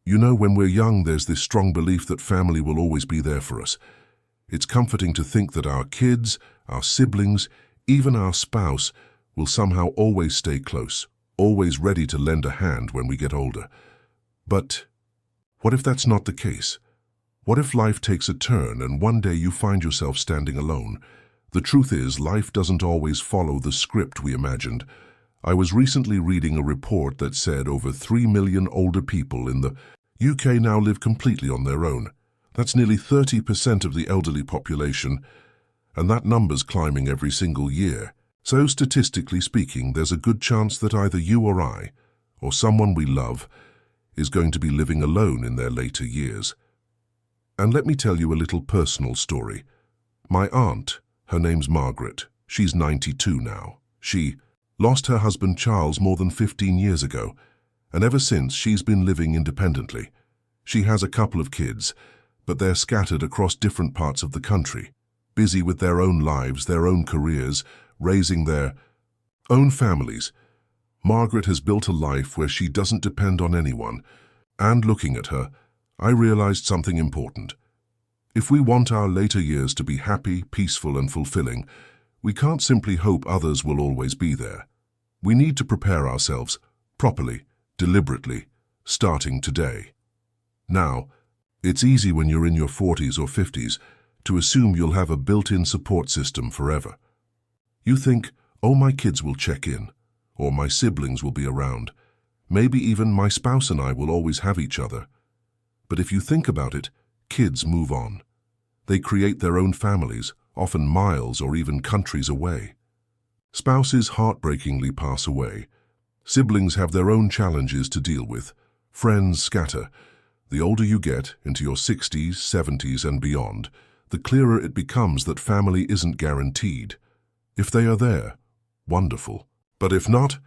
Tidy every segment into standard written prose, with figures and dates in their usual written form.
You know, when we're young, there's this strong belief that family will always be there for us. It's comforting to think that our kids, our siblings, even our spouse will somehow always stay close, always ready to lend a hand when we get older. But what if that's not the case? What if life takes a turn and one day you find yourself standing alone? The truth is, life doesn't always follow the script we imagined. I was recently reading a report that said over 3 million older people in the UK now live completely on their own. That's nearly 30% of the elderly population, and that number's climbing every single year. So statistically speaking, there's a good chance that either you or I, or someone we love, is going to be living alone in their later years. And let me tell you a little personal story. My aunt, her name's Margaret, she's 92 now. She lost her husband Charles more than 15 years ago, and ever since she's been living independently. She has a couple of kids, but they're scattered across different parts of the country, busy with their own lives, their own careers, raising their own families. Margaret has built a life where she doesn't depend on anyone, and looking at her, I realized something important. If we want our later years to be happy, peaceful, and fulfilling, we can't simply hope others will always be there. We need to prepare ourselves properly, deliberately, starting today. Now, it's easy when you're in your 40s or 50s to assume you'll have a built-in support system forever. You think, oh, my kids will check in, or my siblings will be around. Maybe even my spouse and I will always have each other. But if you think about it, kids move on. They create their own families, often miles or even countries away. Spouses heartbreakingly pass away. Siblings have their own challenges to deal with. Friends scatter. The older you get, into your 60s, 70s, and beyond, the clearer it becomes that family isn't guaranteed. If they are there, wonderful. But if not,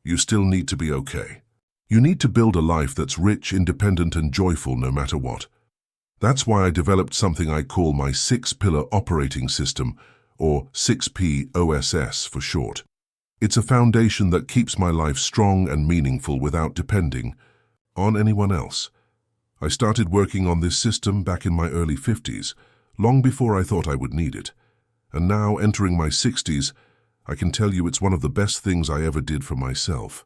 you still need to be okay. You need to build a life that's rich, independent, and joyful no matter what. That's why I developed something I call my 6-pillar operating system, or 6P OSS for short. It's a foundation that keeps my life strong and meaningful without depending on anyone else. I started working on this system back in my early 50s, long before I thought I would need it. And now, entering my 60s, I can tell you it's one of the best things I ever did for myself.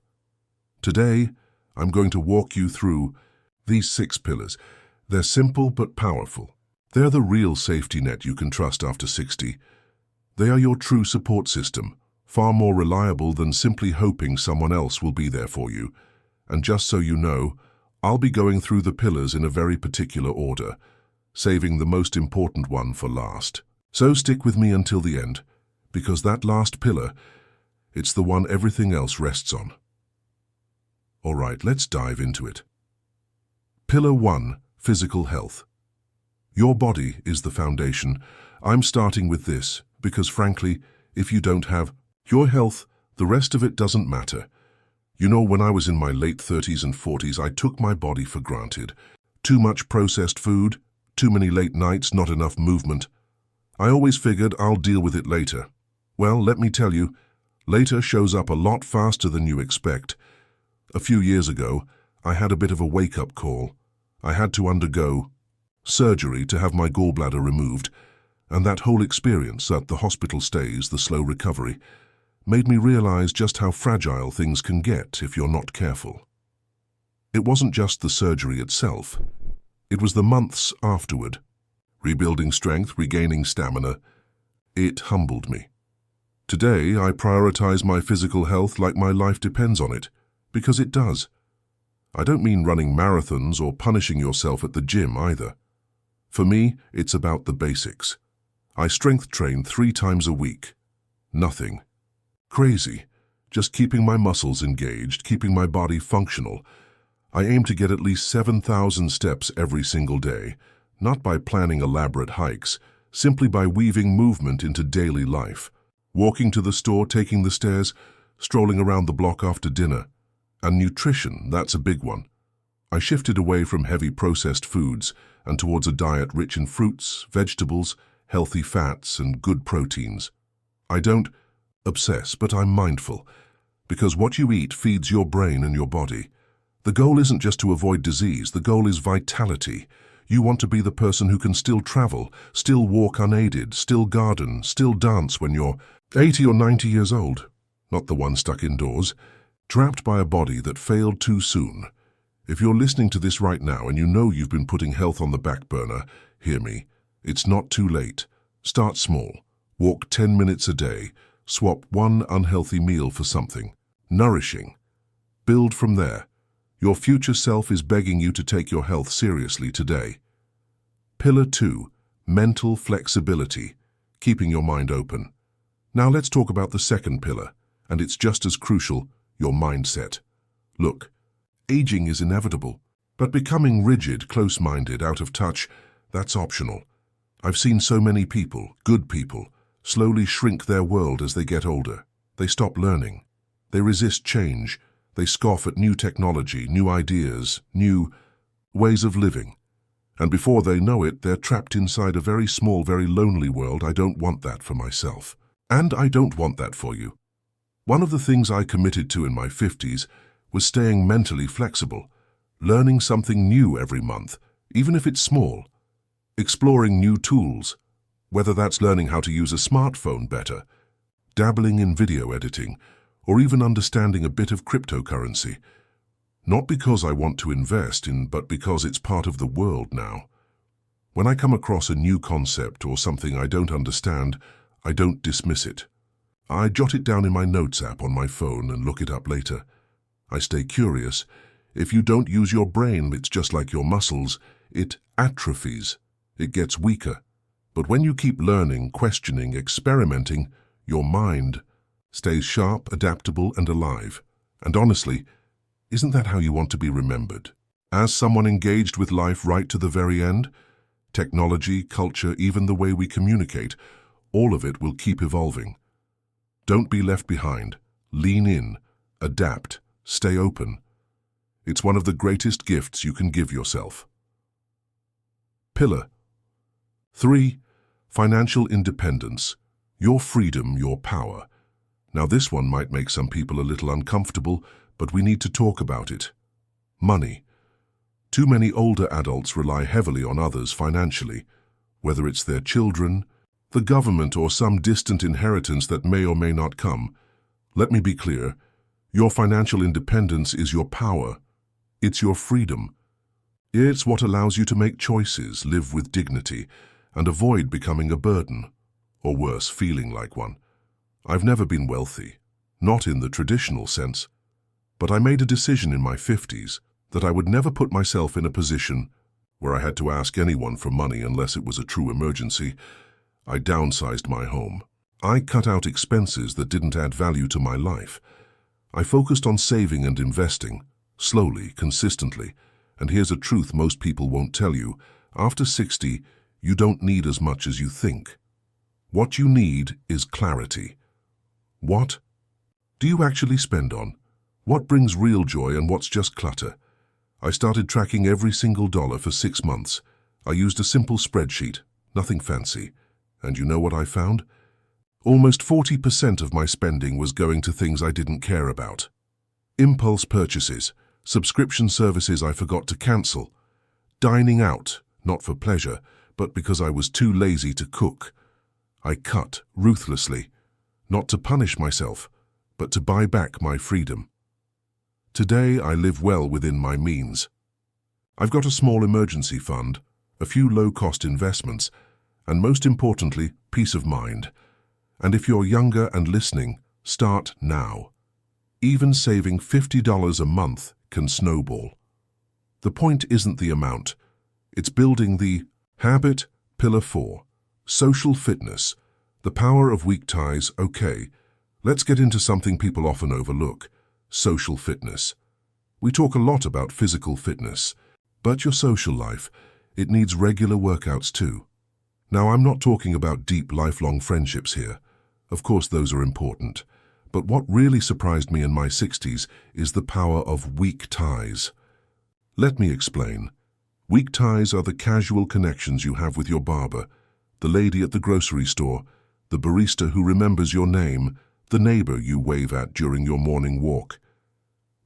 Today, I'm going to walk you through these 6 pillars. They're simple but powerful. They're the real safety net you can trust after 60. They are your true support system, far more reliable than simply hoping someone else will be there for you. And just so you know, I'll be going through the pillars in a very particular order, saving the most important one for last. So stick with me until the end, because that last pillar, it's the one everything else rests on. All right, let's dive into it. Pillar 1, physical health. Your body is the foundation. I'm starting with this because, frankly, if you don't have your health, the rest of it doesn't matter. You know, when I was in my late 30s and 40s, I took my body for granted. Too much processed food, too many late nights, not enough movement. I always figured I'll deal with it later. Well, let me tell you, later shows up a lot faster than you expect. A few years ago, I had a bit of a wake-up call. I had to undergo surgery to have my gallbladder removed, and that whole experience at the hospital stays, the slow recovery, made me realize just how fragile things can get if you're not careful. It wasn't just the surgery itself. It was the months afterward. Rebuilding strength, regaining stamina. It humbled me. Today, I prioritize my physical health like my life depends on it, because it does. I don't mean running marathons or punishing yourself at the gym either. For me, it's about the basics. I strength train 3 times a week. Nothing crazy, just keeping my muscles engaged, keeping my body functional. I aim to get at least 7,000 steps every single day, not by planning elaborate hikes, simply by weaving movement into daily life. Walking to the store, taking the stairs, strolling around the block after dinner. And nutrition, that's a big one. I shifted away from heavy processed foods and towards a diet rich in fruits, vegetables, healthy fats, and good proteins. I don't obsess, but I'm mindful, because what you eat feeds your brain and your body. The goal isn't just to avoid disease, the goal is vitality. You want to be the person who can still travel, still walk unaided, still garden, still dance when you're 80 or 90 years old. Not the one stuck indoors, trapped by a body that failed too soon. If you're listening to this right now and you know you've been putting health on the back burner, hear me. It's not too late. Start small. Walk 10 minutes a day. Swap one unhealthy meal for something nourishing. Build from there. Your future self is begging you to take your health seriously today. Pillar 2. Mental flexibility. Keeping your mind open. Now let's talk about the second pillar, and it's just as crucial, your mindset. Look, aging is inevitable, but becoming rigid, close-minded, out of touch, that's optional. I've seen so many people, good people, slowly shrink their world as they get older. They stop learning. They resist change. They scoff at new technology, new ideas, new ways of living. And before they know it, they're trapped inside a very small, very lonely world. I don't want that for myself. And I don't want that for you. One of the things I committed to in my 50s was staying mentally flexible, learning something new every month, even if it's small, exploring new tools, whether that's learning how to use a smartphone better, dabbling in video editing, or even understanding a bit of cryptocurrency. Not because I want to invest in, but because it's part of the world now. When I come across a new concept or something I don't understand, I don't dismiss it. I jot it down in my notes app on my phone and look it up later. I stay curious. If you don't use your brain, it's just like your muscles. It atrophies. It gets weaker. But when you keep learning, questioning, experimenting, your mind stays sharp, adaptable, and alive. And honestly, isn't that how you want to be remembered? As someone engaged with life right to the very end? Technology, culture, even the way we communicate, all of it will keep evolving. Don't be left behind. Lean in, adapt, stay open. It's one of the greatest gifts you can give yourself. Pillar 3. Financial independence. Your freedom, your power. Now this one might make some people a little uncomfortable, but we need to talk about it. Money. Too many older adults rely heavily on others financially, whether it's their children, the government, or some distant inheritance that may or may not come. Let me be clear. Your financial independence is your power. It's your freedom. It's what allows you to make choices, live with dignity, and avoid becoming a burden, or worse, feeling like one. I've never been wealthy, not in the traditional sense, but I made a decision in my 50s that I would never put myself in a position where I had to ask anyone for money unless it was a true emergency. I downsized my home. I cut out expenses that didn't add value to my life. I focused on saving and investing, slowly, consistently. And here's a truth most people won't tell you. After 60, you don't need as much as you think. What you need is clarity. What do you actually spend on? What brings real joy and what's just clutter? I started tracking every single dollar for 6 months. I used a simple spreadsheet, nothing fancy. And you know what I found? Almost 40% of my spending was going to things I didn't care about. Impulse purchases, subscription services I forgot to cancel, dining out, not for pleasure, but because I was too lazy to cook. I cut ruthlessly, not to punish myself, but to buy back my freedom. Today I live well within my means. I've got a small emergency fund, a few low-cost investments, and most importantly, peace of mind. And if you're younger and listening, start now. Even saving $50 a month can snowball. The point isn't the amount. It's building the habit. Pillar 4. Social fitness. The power of weak ties. Okay, let's get into something people often overlook. Social fitness. We talk a lot about physical fitness, but your social life, it needs regular workouts too. Now, I'm not talking about deep, lifelong friendships here. Of course, those are important. But what really surprised me in my 60s is the power of weak ties. Let me explain. Weak ties are the casual connections you have with your barber, the lady at the grocery store, the barista who remembers your name, the neighbor you wave at during your morning walk.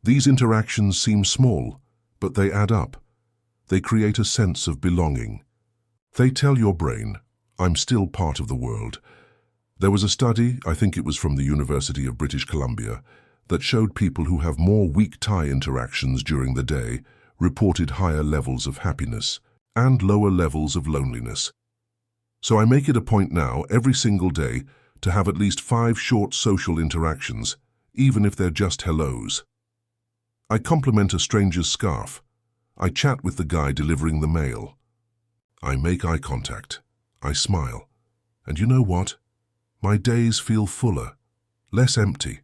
These interactions seem small, but they add up. They create a sense of belonging. They tell your brain, I'm still part of the world. There was a study, I think it was from the University of British Columbia, that showed people who have more weak tie interactions during the day reported higher levels of happiness and lower levels of loneliness. So I make it a point now, every single day, to have at least 5 short social interactions, even if they're just hellos. I compliment a stranger's scarf. I chat with the guy delivering the mail. I make eye contact. I smile. And you know what? My days feel fuller, less empty,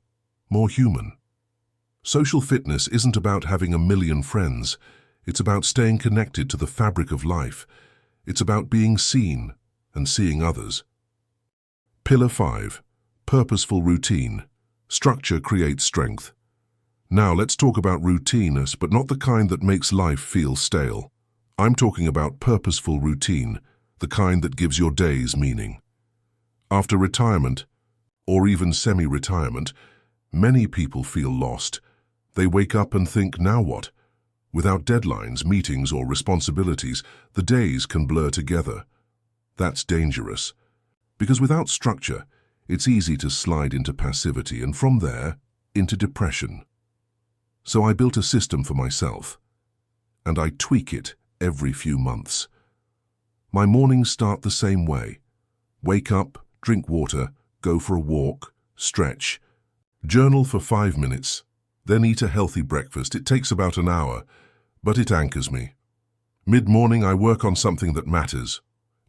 more human. Social fitness isn't about having a million friends. It's about staying connected to the fabric of life. It's about being seen and seeing others. Pillar 5. Purposeful routine. Structure creates strength. Now let's talk about routineness, but not the kind that makes life feel stale. I'm talking about purposeful routine, the kind that gives your days meaning. After retirement, or even semi-retirement, many people feel lost. They wake up and think, now what? Without deadlines, meetings, or responsibilities, the days can blur together. That's dangerous, because without structure, it's easy to slide into passivity and from there, into depression. So I built a system for myself, and I tweak it every few months. My mornings start the same way. Wake up, drink water, go for a walk, stretch, journal for 5 minutes, then eat a healthy breakfast. It takes about an hour, but it anchors me. Mid-morning, I work on something that matters,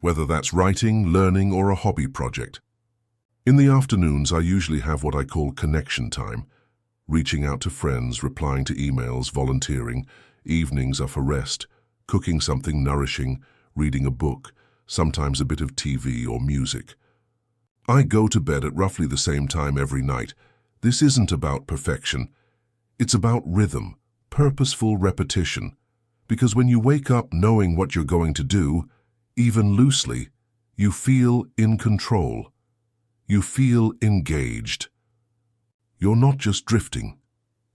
whether that's writing, learning, or a hobby project. In the afternoons, I usually have what I call connection time, reaching out to friends, replying to emails, volunteering. Evenings are for rest, cooking something nourishing, reading a book, sometimes a bit of TV or music. I go to bed at roughly the same time every night. This isn't about perfection. It's about rhythm, purposeful repetition. Because when you wake up knowing what you're going to do, even loosely, you feel in control. You feel engaged. You're not just drifting.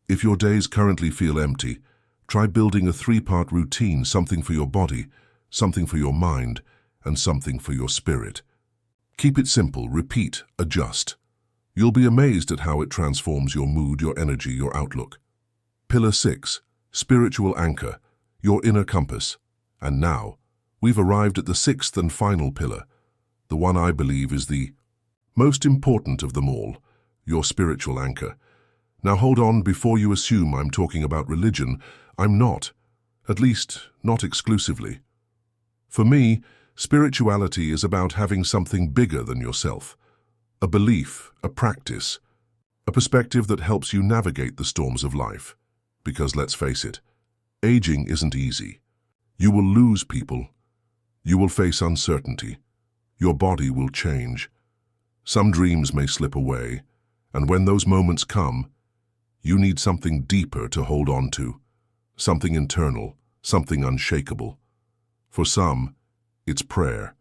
If your days currently feel empty, try building a 3-part routine, something for your body, something for your mind, and something for your spirit. Keep it simple, repeat, adjust. You'll be amazed at how it transforms your mood, your energy, your outlook. Pillar 6, spiritual anchor, your inner compass. And now, we've arrived at the 6th and final pillar, the one I believe is the most important of them all, your spiritual anchor. Now hold on, before you assume I'm talking about religion, I'm not, at least not exclusively. For me, spirituality is about having something bigger than yourself, a belief, a practice, a perspective that helps you navigate the storms of life. Because let's face it, aging isn't easy. You will lose people. You will face uncertainty. Your body will change. Some dreams may slip away, and when those moments come, you need something deeper to hold on to, something internal, something unshakable. For some, it's prayer.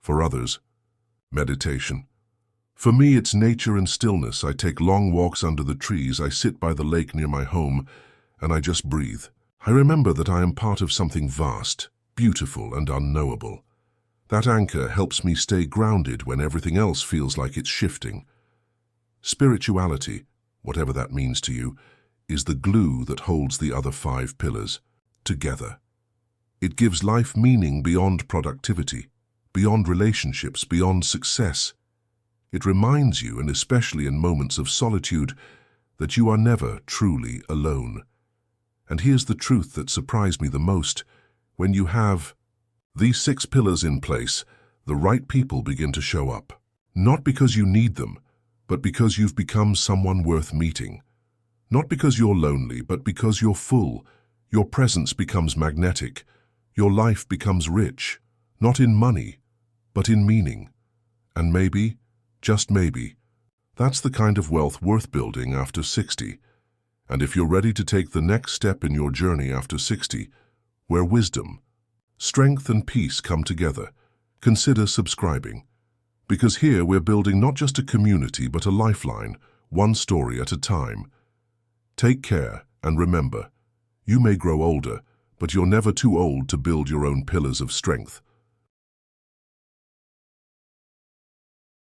For others, meditation. For me, it's nature and stillness. I take long walks under the trees. I sit by the lake near my home, and I just breathe. I remember that I am part of something vast, beautiful, and unknowable. That anchor helps me stay grounded when everything else feels like it's shifting. Spirituality, whatever that means to you, is the glue that holds the other 5 pillars together. It gives life meaning beyond productivity, beyond relationships, beyond success. It reminds you, and especially in moments of solitude, that you are never truly alone. And here's the truth that surprised me the most. When you have these 6 pillars in place, the right people begin to show up. Not because you need them, but because you've become someone worth meeting. Not because you're lonely, but because you're full. Your presence becomes magnetic. Your life becomes rich, not in money, but in meaning. And maybe, just maybe, that's the kind of wealth worth building after 60. And if you're ready to take the next step in your journey after 60, where wisdom, strength, and peace come together, consider subscribing. Because here we're building not just a community, but a lifeline, one story at a time. Take care, and remember, you may grow older, but you're never too old to build your own pillars of strength.